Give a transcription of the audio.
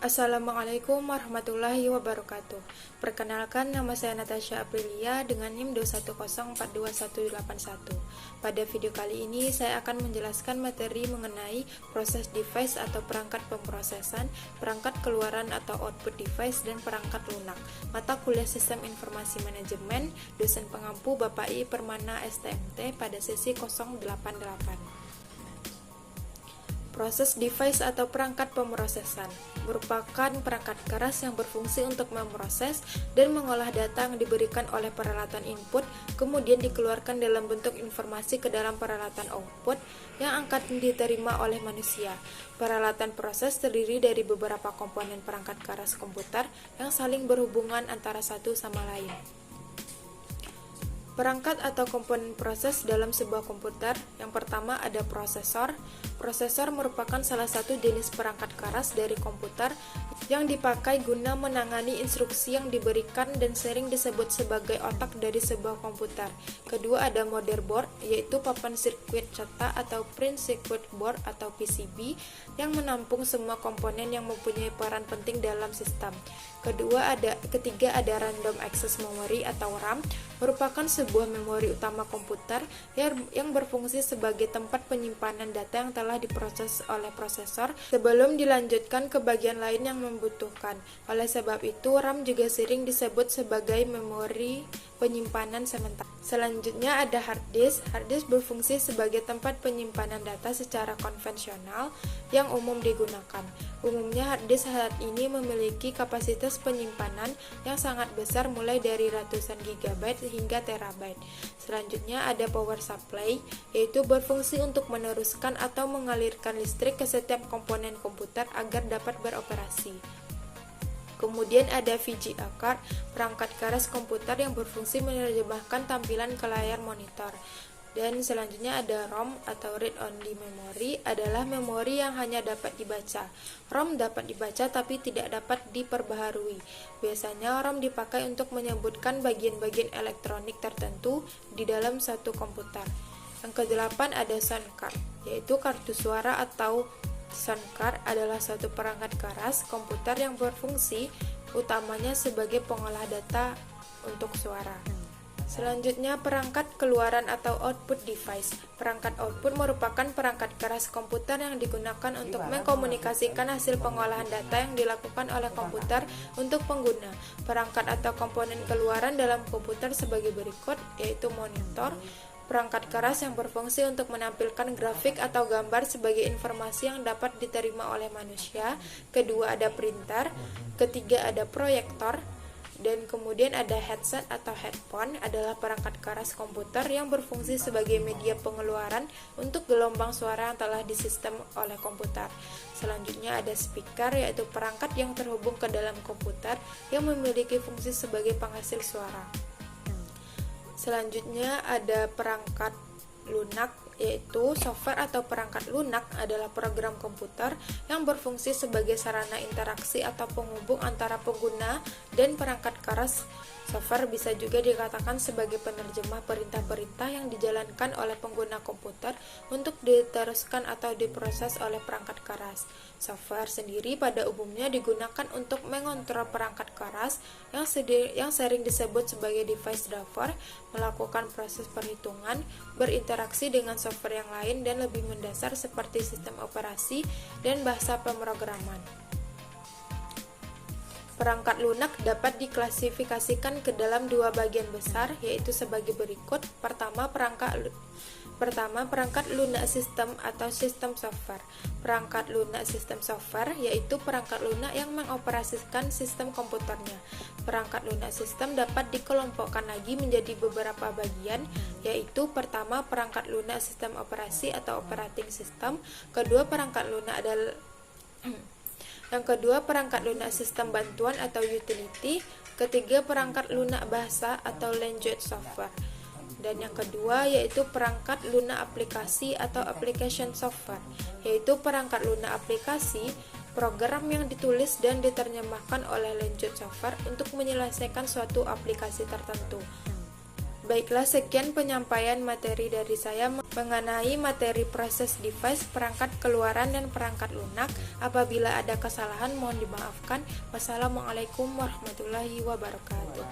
Assalamualaikum warahmatullahi wabarakatuh. Perkenalkan, nama saya Natasha Aprilia dengan NIM 210421181. Pada video kali ini saya akan menjelaskan materi mengenai proses device atau perangkat pemrosesan, perangkat keluaran atau output device, dan perangkat lunak. Mata kuliah Sistem Informasi Manajemen, dosen pengampu Bapak I Permana STMT pada sesi 088. Proses device atau perangkat pemrosesan merupakan perangkat keras yang berfungsi untuk memproses dan mengolah data yang diberikan oleh peralatan input, kemudian dikeluarkan dalam bentuk informasi ke dalam peralatan output yang akan diterima oleh manusia. Peralatan proses terdiri dari beberapa komponen perangkat keras komputer yang saling berhubungan antara satu sama lain. Perangkat atau komponen proses dalam sebuah komputer, yang pertama ada prosesor. Prosesor merupakan salah satu jenis perangkat keras dari komputer yang dipakai guna menangani instruksi yang diberikan dan sering disebut sebagai otak dari sebuah komputer. Kedua ada motherboard, yaitu papan sirkuit cetak atau print circuit board atau PCB yang menampung semua komponen yang mempunyai peran penting dalam sistem. Ketiga ada random access memory atau RAM, merupakan sebuah memori utama komputer yang berfungsi sebagai tempat penyimpanan data yang telah diproses oleh prosesor sebelum dilanjutkan ke bagian lain yang membutuhkan. Oleh sebab itu, RAM juga sering disebut sebagai memori penyimpanan sementara. Selanjutnya ada hard disk. Hard disk berfungsi sebagai tempat penyimpanan data secara konvensional yang umum digunakan. Umumnya hard disk saat ini memiliki kapasitas penyimpanan yang sangat besar mulai dari ratusan gigabyte hingga terabyte. Selanjutnya ada power supply, yaitu berfungsi untuk meneruskan atau mengalirkan listrik ke setiap komponen komputer agar dapat beroperasi. Kemudian ada VGA card, perangkat keras komputer yang berfungsi menerjemahkan tampilan ke layar monitor. Dan selanjutnya ada ROM atau read only memory, adalah memori yang hanya dapat dibaca. ROM dapat dibaca tapi tidak dapat diperbaharui. Biasanya ROM dipakai untuk menyebutkan bagian-bagian elektronik tertentu di dalam satu komputer. Yang kedelapan ada sound card, yaitu kartu suara atau sound card adalah suatu perangkat keras komputer yang berfungsi utamanya sebagai pengolah data untuk suara. Selanjutnya perangkat keluaran atau output device. Perangkat output merupakan perangkat keras komputer yang digunakan untuk mengkomunikasikan hasil pengolahan data yang dilakukan oleh komputer untuk pengguna. Perangkat atau komponen keluaran dalam komputer sebagai berikut, yaitu monitor, perangkat keras yang berfungsi untuk menampilkan grafik atau gambar sebagai informasi yang dapat diterima oleh manusia. Kedua ada printer. Ketiga ada proyektor. Dan kemudian ada headset atau headphone, adalah perangkat keras komputer yang berfungsi sebagai media pengeluaran untuk gelombang suara yang telah disistem oleh komputer. Selanjutnya ada speaker, yaitu perangkat yang terhubung ke dalam komputer yang memiliki fungsi sebagai penghasil suara. Selanjutnya ada perangkat lunak, yaitu software atau perangkat lunak adalah program komputer yang berfungsi sebagai sarana interaksi atau penghubung antara pengguna dan perangkat keras. Software bisa juga dikatakan sebagai penerjemah perintah-perintah yang dijalankan oleh pengguna komputer untuk diteruskan atau diproses oleh perangkat keras. Software sendiri pada umumnya digunakan untuk mengontrol perangkat keras yang sering disebut sebagai device driver, melakukan proses perhitungan, berinteraksi dengan software yang lain, dan lebih mendasar seperti sistem operasi dan bahasa pemrograman. Perangkat lunak dapat diklasifikasikan ke dalam dua bagian besar, yaitu sebagai berikut. Pertama, perangkat lunak sistem atau sistem software. Perangkat lunak sistem software yaitu perangkat lunak yang mengoperasikan sistem komputernya. Perangkat lunak sistem dapat dikelompokkan lagi menjadi beberapa bagian, yaitu pertama perangkat lunak sistem operasi atau operating system. Yang kedua perangkat lunak sistem bantuan atau utility. Ketiga perangkat lunak bahasa atau language software. Dan yang kedua yaitu perangkat lunak aplikasi atau application software, yaitu perangkat lunak aplikasi, program yang ditulis dan diterjemahkan oleh language software untuk menyelesaikan suatu aplikasi tertentu. Baiklah, sekian penyampaian materi dari saya mengenai materi proses device, perangkat keluaran, dan perangkat lunak. Apabila ada kesalahan mohon dimaafkan. Wassalamualaikum warahmatullahi wabarakatuh.